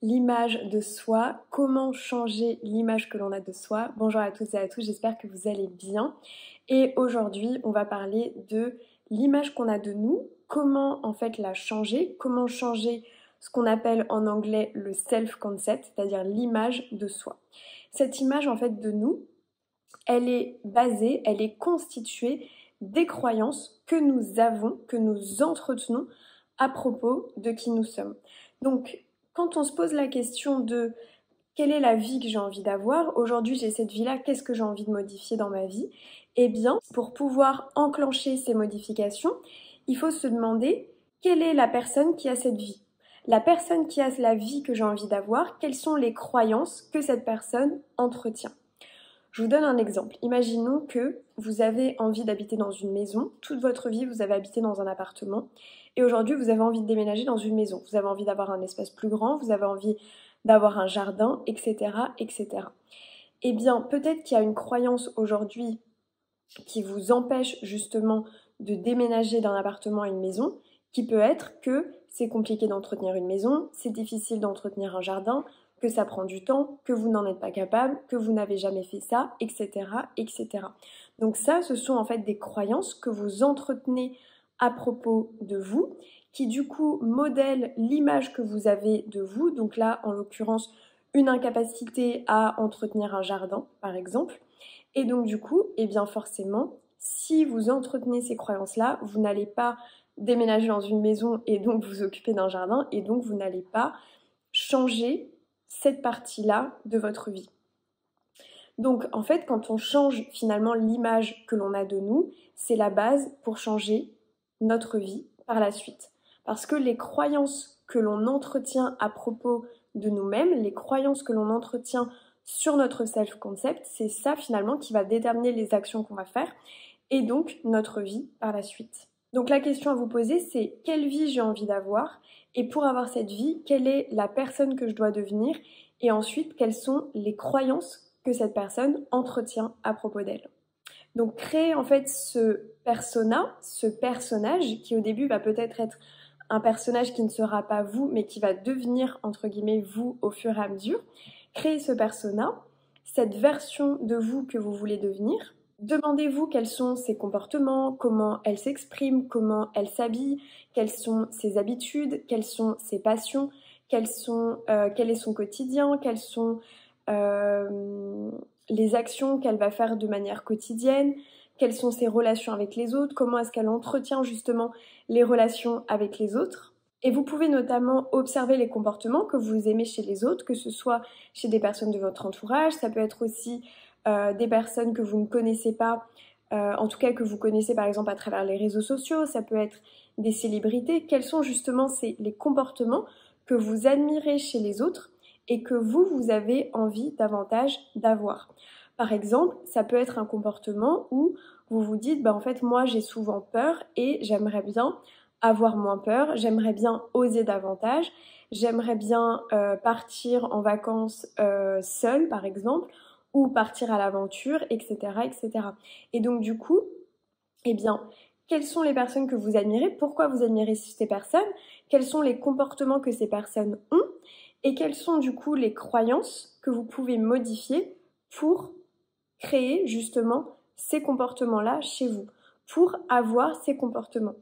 l'image de soi, comment changer l'image que l'on a de soi. Bonjour à toutes et à tous, j'espère que vous allez bien. Et aujourd'hui, on va parler de l'image qu'on a de nous, comment en fait la changer, comment changer ce qu'on appelle en anglais le self-concept, c'est-à-dire l'image de soi. Cette image en fait de nous, elle est basée, elle est constituée des croyances que nous avons, que nous entretenons à propos de qui nous sommes. Donc, quand on se pose la question de quelle est la vie que j'ai envie d'avoir, aujourd'hui j'ai cette vie-là, qu'est-ce que j'ai envie de modifier dans ma vie? Eh bien, pour pouvoir enclencher ces modifications, il faut se demander quelle est la personne qui a cette vie? La personne qui a la vie que j'ai envie d'avoir, quelles sont les croyances que cette personne entretient? Je vous donne un exemple. Imaginons que vous avez envie d'habiter dans une maison. Toute votre vie, vous avez habité dans un appartement. Et aujourd'hui, vous avez envie de déménager dans une maison. Vous avez envie d'avoir un espace plus grand, vous avez envie d'avoir un jardin, etc., etc. Eh bien, peut-être qu'il y a une croyance aujourd'hui qui vous empêche justement de déménager d'un appartement à une maison, qui peut être que c'est compliqué d'entretenir une maison, c'est difficile d'entretenir un jardin, que ça prend du temps, que vous n'en êtes pas capable, que vous n'avez jamais fait ça, etc., etc. Donc ça, ce sont en fait des croyances que vous entretenez à propos de vous, qui du coup modèlent l'image que vous avez de vous. Donc là, en l'occurrence, une incapacité à entretenir un jardin, par exemple. Et donc du coup, eh bien forcément, si vous entretenez ces croyances-là, vous n'allez pas déménager dans une maison et donc vous occuper d'un jardin, et donc vous n'allez pas changer cette partie-là de votre vie. Donc en fait, quand on change finalement l'image que l'on a de nous, c'est la base pour changer notre vie par la suite. Parce que les croyances que l'on entretient à propos de nous-mêmes, les croyances que l'on entretient sur notre self-concept, c'est ça finalement qui va déterminer les actions qu'on va faire et donc notre vie par la suite. Donc la question à vous poser, c'est quelle vie j'ai envie d'avoir et pour avoir cette vie, quelle est la personne que je dois devenir et ensuite quelles sont les croyances que cette personne entretient à propos d'elle. Donc créer en fait ce persona, ce personnage qui au début va peut-être être un personnage qui ne sera pas vous mais qui va devenir entre guillemets vous au fur et à mesure. Créer ce persona, cette version de vous que vous voulez devenir. Demandez-vous quels sont ses comportements, comment elle s'exprime, comment elle s'habille, quelles sont ses habitudes, quelles sont ses passions, quel est son quotidien, quelles sont les actions qu'elle va faire de manière quotidienne, quelles sont ses relations avec les autres, comment est-ce qu'elle entretient justement les relations avec les autres. Et vous pouvez notamment observer les comportements que vous aimez chez les autres, que ce soit chez des personnes de votre entourage, ça peut être aussi des personnes que vous ne connaissez pas, en tout cas que vous connaissez par exemple à travers les réseaux sociaux, ça peut être des célébrités. Quels sont justement les comportements que vous admirez chez les autres et que vous avez envie davantage d'avoir. Par exemple, ça peut être un comportement où vous vous dites, en fait, moi j'ai souvent peur et j'aimerais bien avoir moins peur, j'aimerais bien oser davantage, j'aimerais bien partir en vacances seule, par exemple, ou partir à l'aventure, etc., etc. Et donc du coup, eh bien, quelles sont les personnes que vous admirez? Pourquoi vous admirez ces personnes? Quels sont les comportements que ces personnes ont? Et quelles sont du coup les croyances que vous pouvez modifier pour créer justement ces comportements-là chez vous, pour avoir ces comportements?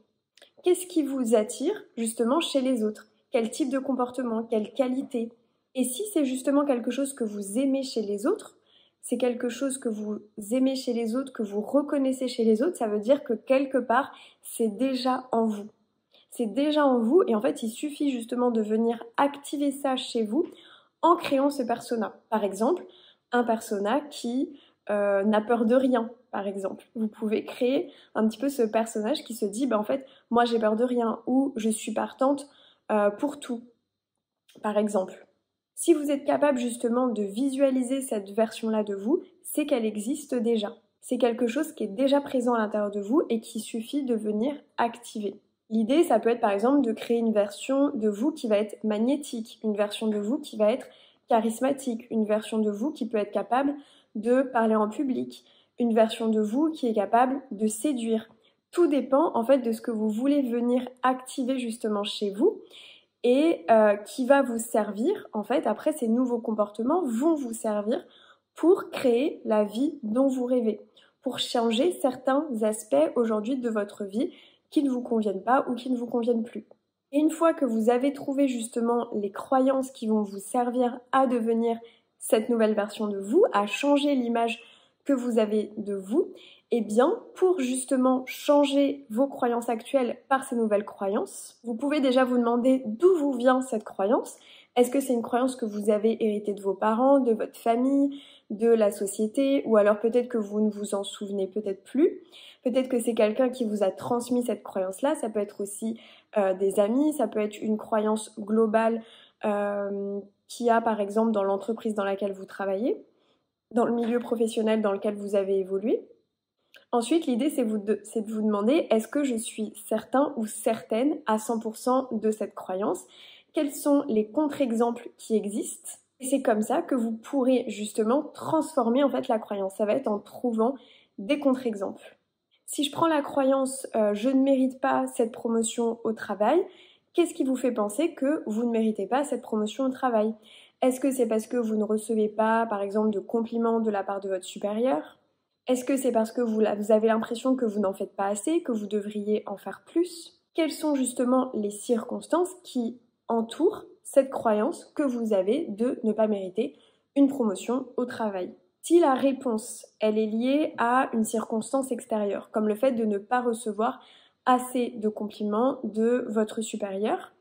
Qu'est-ce qui vous attire justement chez les autres? Quel type de comportement? Quelle qualité? Et si c'est justement quelque chose que vous aimez chez les autres, c'est quelque chose que vous aimez chez les autres, que vous reconnaissez chez les autres, ça veut dire que quelque part, c'est déjà en vous. C'est déjà en vous et en fait, il suffit justement de venir activer ça chez vous en créant ce persona. Par exemple, un persona qui n'a peur de rien, par exemple. Vous pouvez créer un petit peu ce personnage qui se dit, en fait, moi j'ai peur de rien ou je suis partante pour tout, par exemple. Si vous êtes capable justement de visualiser cette version-là de vous, c'est qu'elle existe déjà. C'est quelque chose qui est déjà présent à l'intérieur de vous et qu'il suffit de venir activer. L'idée, ça peut être par exemple de créer une version de vous qui va être magnétique, une version de vous qui va être charismatique, une version de vous qui peut être capable de parler en public, une version de vous qui est capable de séduire. Tout dépend en fait de ce que vous voulez venir activer justement chez vous. et qui va vous servir, en fait, après ces nouveaux comportements vont vous servir pour créer la vie dont vous rêvez, pour changer certains aspects aujourd'hui de votre vie qui ne vous conviennent pas ou qui ne vous conviennent plus. Et une fois que vous avez trouvé justement les croyances qui vont vous servir à devenir cette nouvelle version de vous, à changer l'image que vous avez de vous, eh bien, pour justement changer vos croyances actuelles par ces nouvelles croyances, vous pouvez déjà vous demander d'où vous vient cette croyance. Est-ce que c'est une croyance que vous avez héritée de vos parents, de votre famille, de la société, ou alors peut-être que vous ne vous en souvenez peut-être plus. Peut-être que c'est quelqu'un qui vous a transmis cette croyance-là. Ça peut être aussi des amis, ça peut être une croyance globale qu'il y a par exemple dans l'entreprise dans laquelle vous travaillez, dans le milieu professionnel dans lequel vous avez évolué. Ensuite, l'idée, c'est de vous demander, est-ce que je suis certain ou certaine à 100% de cette croyance? Quels sont les contre-exemples qui existent? Et c'est comme ça que vous pourrez justement transformer en fait la croyance. Ça va être en trouvant des contre-exemples. Si je prends la croyance je ne mérite pas cette promotion au travail, qu'est-ce qui vous fait penser que vous ne méritez pas cette promotion au travail? Est-ce que c'est parce que vous ne recevez pas, par exemple, de compliments de la part de votre supérieur? Est-ce que c'est parce que vous avez l'impression que vous n'en faites pas assez, que vous devriez en faire plus? Quelles sont justement les circonstances qui entourent cette croyance que vous avez de ne pas mériter une promotion au travail? Si la réponse, elle est liée à une circonstance extérieure, comme le fait de ne pas recevoir assez de compliments de votre supérieur,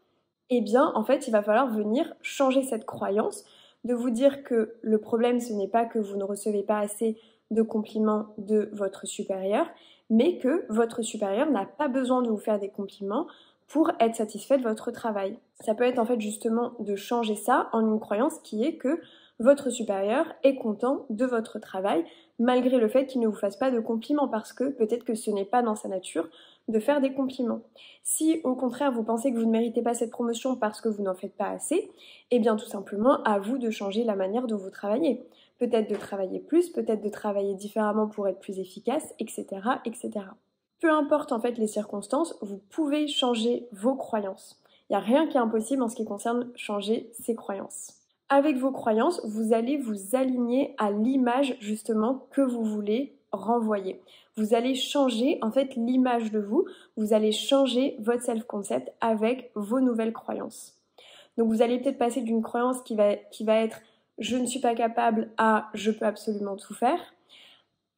eh bien, en fait, il va falloir venir changer cette croyance, de vous dire que le problème, ce n'est pas que vous ne recevez pas assez de compliments de votre supérieur, mais que votre supérieur n'a pas besoin de vous faire des compliments pour être satisfait de votre travail. Ça peut être en fait justement de changer ça en une croyance qui est que votre supérieur est content de votre travail malgré le fait qu'il ne vous fasse pas de compliments parce que peut-être que ce n'est pas dans sa nature de faire des compliments. Si au contraire vous pensez que vous ne méritez pas cette promotion parce que vous n'en faites pas assez, eh bien tout simplement à vous de changer la manière dont vous travaillez. Peut-être de travailler plus, peut-être de travailler différemment pour être plus efficace, etc., etc. Peu importe en fait les circonstances, vous pouvez changer vos croyances. Il n'y a rien qui est impossible en ce qui concerne changer ses croyances. Avec vos croyances, vous allez vous aligner à l'image justement que vous voulez renvoyer. Vous allez changer en fait l'image de vous, vous allez changer votre self-concept avec vos nouvelles croyances. Donc vous allez peut-être passer d'une croyance qui va être je ne suis pas capable à je peux absolument tout faire,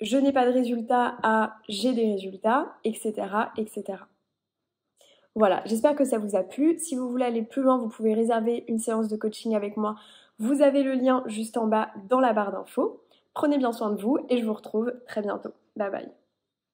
je n'ai pas de résultats à j'ai des résultats, etc., etc. Voilà, j'espère que ça vous a plu. Si vous voulez aller plus loin, vous pouvez réserver une séance de coaching avec moi. Vous avez le lien juste en bas dans la barre d'infos. Prenez bien soin de vous et je vous retrouve très bientôt. Bye bye.